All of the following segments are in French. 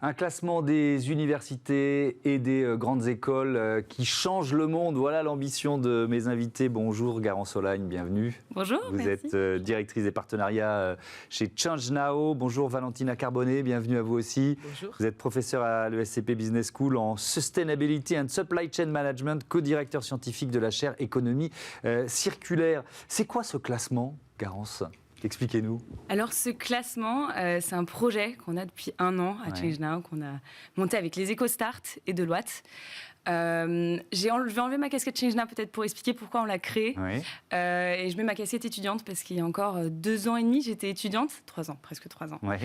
Un classement des universités et des grandes écoles qui change le monde. Voilà l'ambition de mes invités. Bonjour Garance Olagne, bienvenue. Bonjour, Vous merci. êtes directrice des partenariats chez ChangeNow. Bonjour Valentina Carbonnet, bienvenue à vous aussi. Bonjour. Vous êtes professeur à l'ESCP Business School en Sustainability and Supply Chain Management, co-directeur scientifique de la chaire économie circulaire. C'est quoi ce classement, Garance ? Expliquez-nous. Alors ce classement, c'est un projet qu'on a depuis 1 an à ChangeNow, qu'on a monté avec les EcoStart et Deloitte. Je vais enlever ma casquette ChangeNow peut-être pour expliquer pourquoi on l'a créé. Oui. Et je mets ma casquette étudiante parce qu'il y a encore 2 ans et demi, j'étais étudiante. 3 ans, presque 3 ans. Ouais.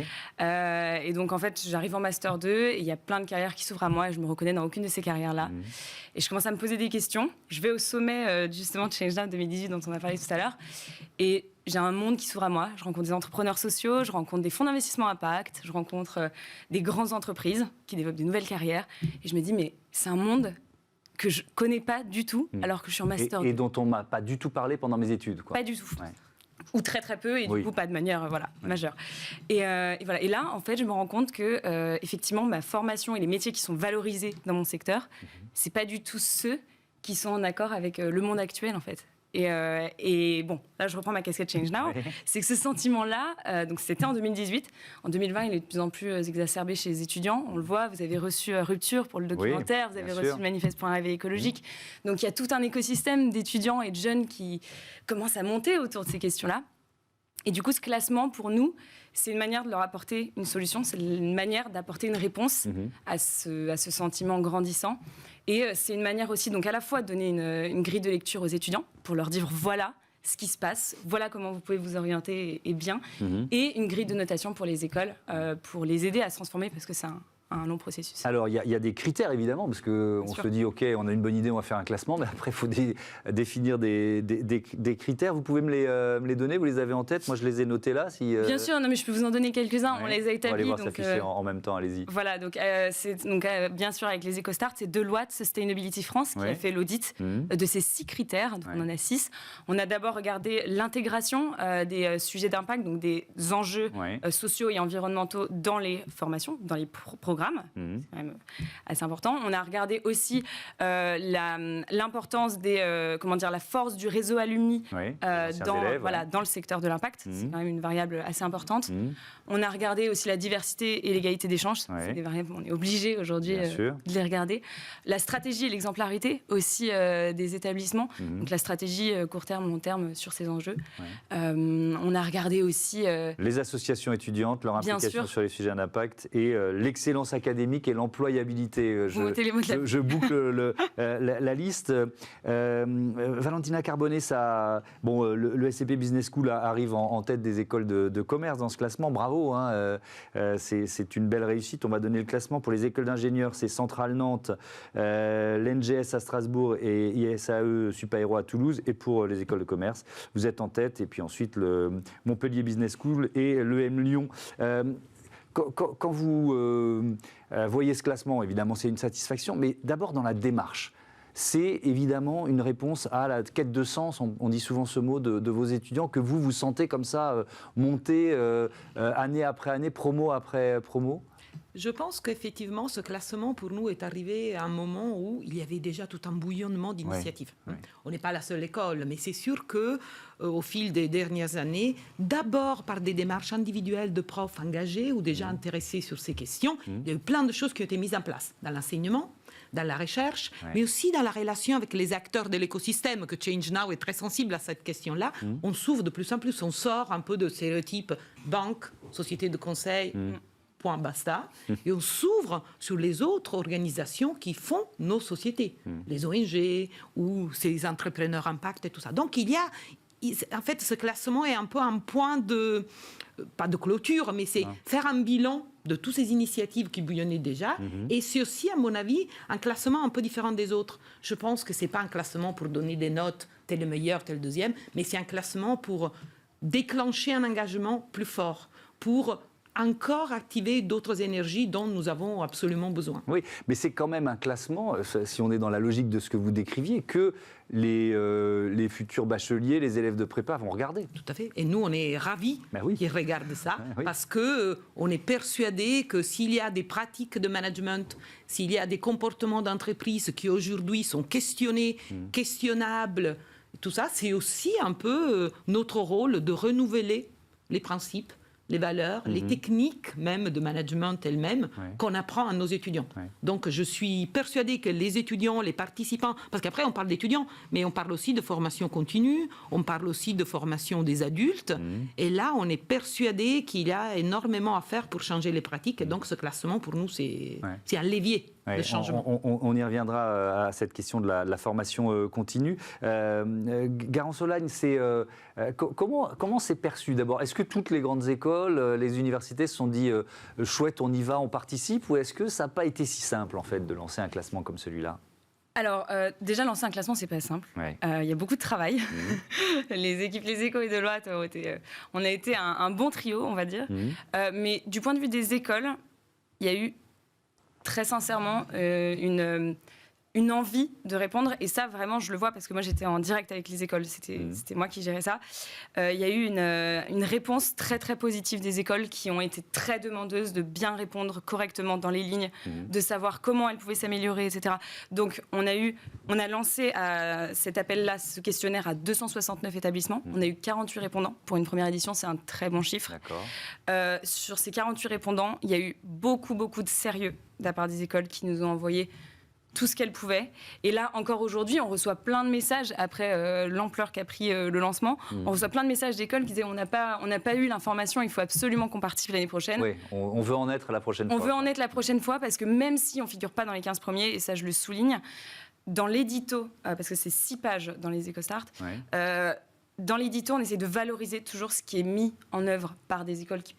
Et donc en fait, j'arrive en Master 2 et il y a plein de carrières qui s'ouvrent à moi et je me reconnais dans aucune de ces carrières-là. Et je commence à me poser des questions. Je vais au sommet justement de ChangeNow 2018 dont on a parlé tout à l'heure. Et j'ai un monde qui s'ouvre à moi. Je rencontre des entrepreneurs sociaux, je rencontre des fonds d'investissement impact, je rencontre des grandes entreprises qui développent de nouvelles carrières. Et je me dis, mais c'est un monde que je ne connais pas du tout, alors que je suis en Master 2. Et dont on ne m'a pas du tout parlé pendant mes études, quoi. Pas du tout. Ouais. Ou très très peu, et du coup pas de manière majeure. Et voilà. Et là, en fait, je me rends compte que effectivement, ma formation et les métiers qui sont valorisés dans mon secteur, c'est pas du tout ceux qui sont en accord avec le monde actuel, en fait. Et bon, là, je reprends ma casquette ChangeNow. C'est que ce sentiment-là, donc c'était en 2018. En 2020, il est de plus en plus exacerbé chez les étudiants. On le voit, vous avez reçu Rupture pour le documentaire, vous avez reçu le manifeste pour un réveil écologique. Donc il y a tout un écosystème d'étudiants et de jeunes qui commencent à monter autour de ces questions-là. Et du coup, ce classement, pour nous, c'est une manière de leur apporter une solution, c'est une manière d'apporter une réponse à ce sentiment grandissant. Et c'est une manière aussi, donc à la fois de donner une grille de lecture aux étudiants pour leur dire voilà ce qui se passe, voilà comment vous pouvez vous orienter et bien, et une grille de notation pour les écoles pour les aider à se transformer parce que c'est un long processus. Alors, il y a des critères, évidemment, parce qu'on se dit, OK, on a une bonne idée, on va faire un classement, mais après, il faut définir des critères. Vous pouvez me les donner, vous les avez en tête? Moi, je les ai notés là. Bien sûr, non, mais je peux vous en donner quelques-uns, on les a établis. On va aller voir donc, s'afficher en même temps, allez-y. Voilà, donc, bien sûr, avec les EcoStart, c'est Deloitte Sustainability France qui a fait l'audit de ces 6 critères, donc on en a 6. On a d'abord regardé l'intégration des sujets d'impact, donc des enjeux sociaux et environnementaux dans les formations, dans les programmes. C'est quand même assez important. On a regardé aussi l'importance la force du réseau alumni dans le secteur de l'impact. C'est quand même une variable assez importante. On a regardé aussi la diversité et l'égalité d'échange. C'est des variables, on est obligé aujourd'hui de les regarder. La stratégie et l'exemplarité aussi des établissements. Donc la stratégie court terme, long terme sur ces enjeux. On a regardé aussi les associations étudiantes, leur implication sur les sujets d'impact et l'excellence académique et l'employabilité. Je boucle la liste. Valentina Carbonnet, le SCP Business School arrive en tête des écoles de commerce dans ce classement. Bravo, c'est une belle réussite. On va donner le classement pour les écoles d'ingénieurs. C'est Centrale Nantes, l'NGS à Strasbourg et ISAE Supaéro à Toulouse. Et pour les écoles de commerce, vous êtes en tête. Et puis ensuite, le Montpellier Business School et l'EM Lyon. Quand vous voyez ce classement, évidemment, c'est une satisfaction, mais d'abord dans la démarche. C'est évidemment une réponse à la quête de sens, on dit souvent ce mot, de vos étudiants, que vous sentez comme ça monter année après année, promo après promo. Je pense qu'effectivement, ce classement, pour nous, est arrivé à un moment où il y avait déjà tout un bouillonnement d'initiatives. On n'est pas la seule école, mais c'est sûr que au fil des dernières années, d'abord par des démarches individuelles de profs engagés ou déjà intéressés sur ces questions, il y a eu plein de choses qui ont été mises en place dans l'enseignement, dans la recherche, mais aussi dans la relation avec les acteurs de l'écosystème, que ChangeNow est très sensible à cette question-là. On s'ouvre de plus en plus, on sort un peu de stéréotypes banque, société de conseil, point basta, et on s'ouvre sur les autres organisations qui font nos sociétés, les ONG ou ces entrepreneurs impact et tout ça. Donc en fait, ce classement est un peu un point de, pas de clôture, mais c'est faire un bilan de toutes ces initiatives qui bouillonnaient déjà. Et c'est aussi, à mon avis, un classement un peu différent des autres. Je pense que ce n'est pas un classement pour donner des notes, tel le meilleur, tel le deuxième, mais c'est un classement pour déclencher un engagement plus fort, pour encore activer d'autres énergies dont nous avons absolument besoin. Oui, mais c'est quand même un classement, si on est dans la logique de ce que vous décriviez, que les futurs bacheliers, les élèves de prépa vont regarder. Tout à fait. Et nous, on est ravis qu'ils regardent ça, parce qu'on est persuadés que s'il y a des pratiques de management, s'il y a des comportements d'entreprise qui aujourd'hui sont questionnés, questionnables, tout ça, c'est aussi un peu notre rôle de renouveler les principes, les valeurs, les techniques même de management elles-mêmes qu'on apprend à nos étudiants. Donc je suis persuadée que les étudiants, les participants, parce qu'après on parle d'étudiants, mais on parle aussi de formation continue, on parle aussi de formation des adultes, et là on est persuadé qu'il y a énormément à faire pour changer les pratiques, et donc ce classement pour nous c'est un levier. Ouais, on y reviendra à cette question de la formation continue. Garance Olagne, comment c'est perçu d'abord? Est-ce que toutes les grandes écoles, les universités se sont dit chouette, on y va, on participe, ou est-ce que ça n'a pas été si simple en fait de lancer un classement comme celui-là? Alors, déjà, lancer un classement, c'est pas simple. Il y a beaucoup de travail. Les équipes Les Échos et Deloitte on a été un bon trio, on va dire. Mais du point de vue des écoles, il y a eu très sincèrement une envie de répondre, et ça vraiment je le vois parce que moi j'étais en direct avec les écoles, c'était moi qui gérais ça. Il y a eu une réponse très très positive des écoles qui ont été très demandeuses de bien répondre correctement dans les lignes, de savoir comment elles pouvaient s'améliorer, etc. Donc on a lancé cet appel-là, ce questionnaire à 269 établissements. On a eu 48 répondants pour une première édition, c'est un très bon chiffre. Sur ces 48 répondants, il y a eu beaucoup de sérieux de la part des écoles qui nous ont envoyé tout ce qu'elles pouvaient. Et là, encore aujourd'hui, on reçoit plein de messages, après l'ampleur qu'a pris le lancement, on reçoit plein de messages d'écoles qui disaient on n'a pas eu l'information, il faut absolument qu'on participe l'année prochaine. Oui, on veut en être la prochaine fois. On veut en être la prochaine fois, parce que même si on ne figure pas dans les 15 premiers, et ça je le souligne, dans l'édito, parce que c'est 6 pages dans les EcoStart, dans l'édito, on essaie de valoriser toujours ce qui est mis en œuvre par des écoles qui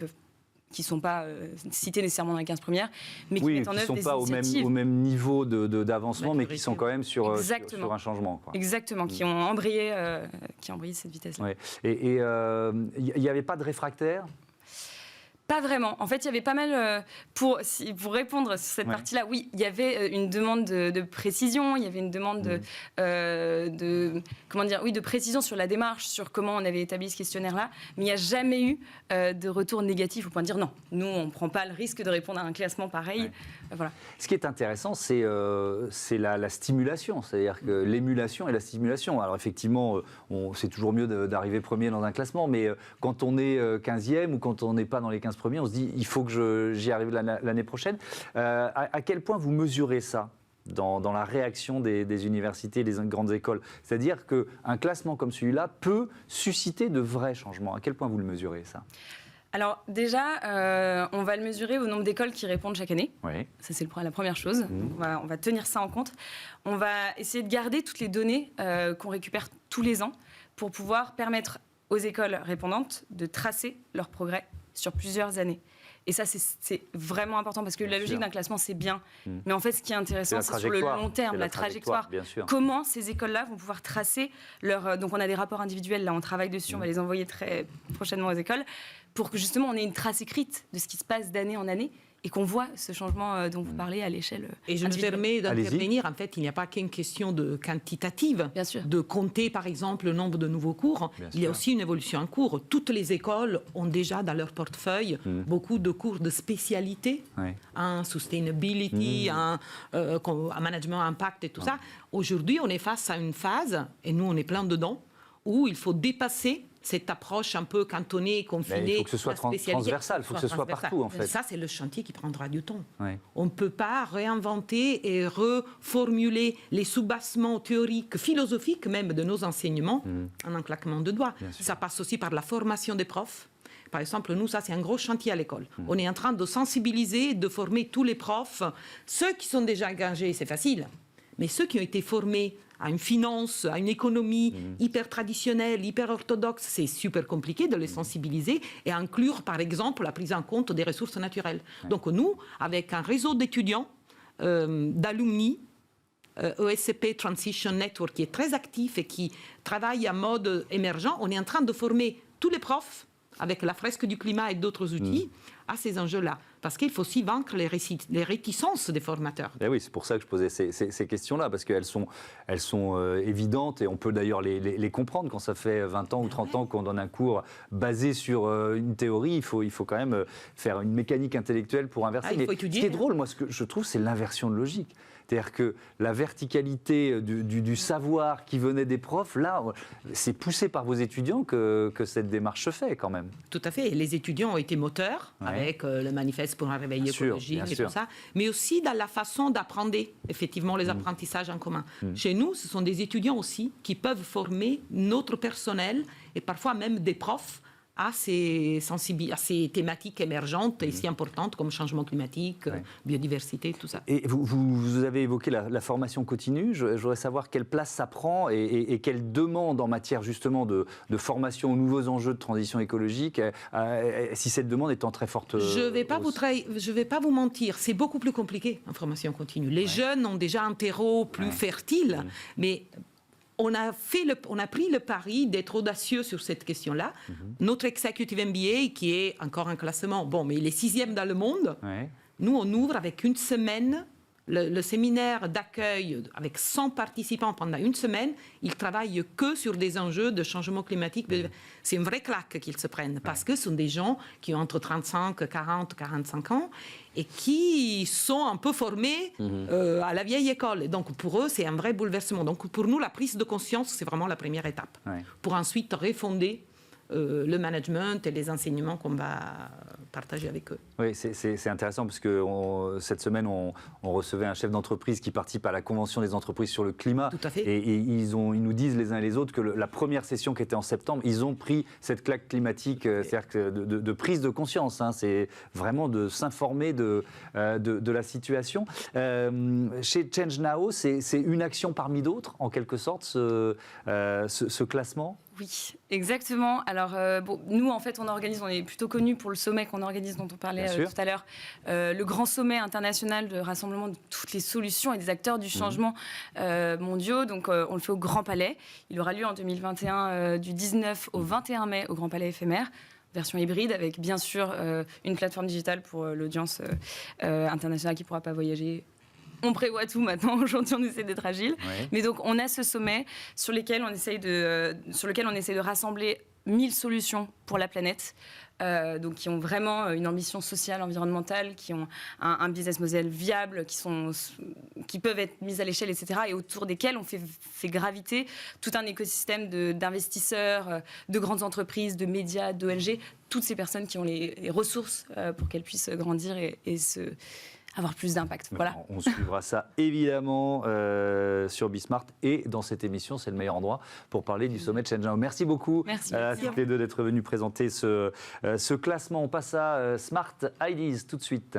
ne sont pas citées nécessairement dans les 15 premières, mais qui mettent en œuvre des initiatives. Qui ne sont pas au même niveau d'avancement, mais qui sont quand même sur un changement. Exactement, qui ont embrayé cette vitesse-là. Et il n'y avait pas de réfractaires? Pas vraiment. En fait, il y avait pas mal, pour répondre sur cette partie-là, oui, il y avait une demande de précision, il y avait une demande de précision sur la démarche, sur comment on avait établi ce questionnaire-là, mais il n'y a jamais eu de retour négatif au point de dire non, nous, on ne prend pas le risque de répondre à un classement pareil. Voilà. Ce qui est intéressant, c'est la stimulation, c'est-à-dire que l'émulation et la stimulation. Alors effectivement, c'est toujours mieux d'arriver premier dans un classement, mais quand on est 15e ou quand on n'est pas dans les 15 premiers, on se dit il faut que j'y arrive l'année prochaine. À quel point vous mesurez ça dans la réaction des universités, des grandes écoles? C'est-à-dire qu'un classement comme celui-là peut susciter de vrais changements. À quel point vous le mesurez, ça? Alors déjà, on va le mesurer au nombre d'écoles qui répondent chaque année. Ça, c'est la première chose. On va tenir ça en compte. On va essayer de garder toutes les données qu'on récupère tous les ans pour pouvoir permettre aux écoles répondantes de tracer leur progrès sur plusieurs années. Et ça, c'est vraiment important, parce que la logique d'un classement, c'est bien. Mais en fait, ce qui est intéressant, c'est sur le long terme, la trajectoire. Comment ces écoles-là vont pouvoir tracer leur... Donc, on a des rapports individuels, là, on travaille dessus, on va les envoyer très prochainement aux écoles, pour que justement, on ait une trace écrite de ce qui se passe d'année en année, et qu'on voit ce changement dont vous parlez à l'échelle Et je me permets d'intervenir. En fait, il n'y a pas qu'une question de quantitative, de compter, par exemple, le nombre de nouveaux cours. Il y a aussi une évolution en cours. Toutes les écoles ont déjà dans leur portefeuille beaucoup de cours de spécialité, en sustainability, en management impact et tout ça. Aujourd'hui, on est face à une phase, et nous, on est plein dedans, où il faut dépasser cette approche un peu cantonnée, confinée. Il faut que ce soit transversal, il faut que ce soit partout, en fait. Ça, c'est le chantier qui prendra du temps. On ne peut pas réinventer et reformuler les soubassements théoriques, philosophiques même de nos enseignements en un claquement de doigts. Ça passe aussi par la formation des profs. Par exemple, nous, ça, c'est un gros chantier à l'école. On est en train de sensibiliser, de former tous les profs. Ceux qui sont déjà engagés, c'est facile. Mais ceux qui ont été formés à une finance, à une économie hyper traditionnelle, hyper orthodoxe, c'est super compliqué de les sensibiliser et inclure, par exemple, la prise en compte des ressources naturelles. Donc nous, avec un réseau d'étudiants, d'alumni, ESCP Transition Network, qui est très actif et qui travaille en mode émergent, on est en train de former tous les profs, avec la fresque du climat et d'autres outils, à ces enjeux-là. Parce qu'il faut aussi vaincre les réticences des formateurs. Et oui, c'est pour ça que je posais ces questions-là, parce qu'elles sont évidentes et on peut d'ailleurs les comprendre. Quand ça fait 20 ans ou 30 ans qu'on donne un cours basé sur une théorie, il faut quand même faire une mécanique intellectuelle pour inverser. Mais ce qui est drôle, moi, ce que je trouve, c'est l'inversion de logique. C'est-à-dire que la verticalité du savoir qui venait des profs, là, c'est poussé par vos étudiants que cette démarche se fait quand même. Tout à fait. Et les étudiants ont été moteurs avec le manifeste pour un réveil écologique et tout ça, mais aussi dans la façon d'apprendre effectivement les apprentissages en commun. Chez nous, ce sont des étudiants aussi qui peuvent former notre personnel et parfois même des profs à ces thématiques émergentes et si importantes comme changement climatique, biodiversité, tout ça. Et vous avez évoqué la formation continue. Je voudrais savoir quelle place ça prend et quelle demande en matière justement de formation aux nouveaux enjeux de transition écologique, si cette demande est en très forte hausse. Je vais pas vous mentir, c'est beaucoup plus compliqué en formation continue. Les jeunes ont déjà un terreau plus fertile, mais on a pris le pari d'être audacieux sur cette question-là. Notre Executive MBA, qui est encore un classement, mais il est 6e dans le monde, nous, on ouvre avec une semaine le séminaire d'accueil avec 100 participants pendant une semaine. Ils travaillent que sur des enjeux de changement climatique. C'est une vraie claque qu'ils se prennent parce que ce sont des gens qui ont entre 35, 40, 45 ans et qui sont un peu formés à la vieille école. Et donc, pour eux, c'est un vrai bouleversement. Donc, pour nous, la prise de conscience, c'est vraiment la première étape. Pour ensuite refonder le management et les enseignements qu'on va partager avec eux. Oui, c'est intéressant parce que cette semaine, on recevait un chef d'entreprise qui participe à la Convention des entreprises sur le climat. Tout à fait. Et ils nous disent les uns et les autres que la première session qui était en septembre, ils ont pris cette claque climatique, c'est-à-dire de prise de conscience. C'est vraiment de s'informer de la situation. Chez Change Now, c'est une action parmi d'autres, en quelque sorte, ce classement ? Oui, exactement. Alors, nous, en fait, on est plutôt connus pour le sommet qu'on organise, dont on parlait tout à l'heure, le grand sommet international de rassemblement de toutes les solutions et des acteurs du changement mondiaux. Donc, on le fait au Grand Palais. Il aura lieu en 2021, du 19 au 21 mai, au Grand Palais éphémère. Version hybride, avec bien sûr une plateforme digitale pour l'audience internationale qui ne pourra pas voyager. On prévoit tout maintenant. Aujourd'hui, on essaie d'être agile. Mais donc, on a ce sommet sur lequel on essaie de rassembler 1000 solutions pour la planète, donc qui ont vraiment une ambition sociale, environnementale, qui ont un business model viable, qui peuvent être mises à l'échelle, etc. Et autour desquels on fait graviter tout un écosystème d'investisseurs, de grandes entreprises, de médias, d'ONG, toutes ces personnes qui ont les ressources pour qu'elles puissent grandir et avoir plus d'impact. Voilà. On suivra ça évidemment sur Bismart et dans cette émission, c'est le meilleur endroit pour parler du sommet de Shenzhen. Merci beaucoup à toutes les deux d'être venus présenter ce classement. On passe à Smart Ideas tout de suite.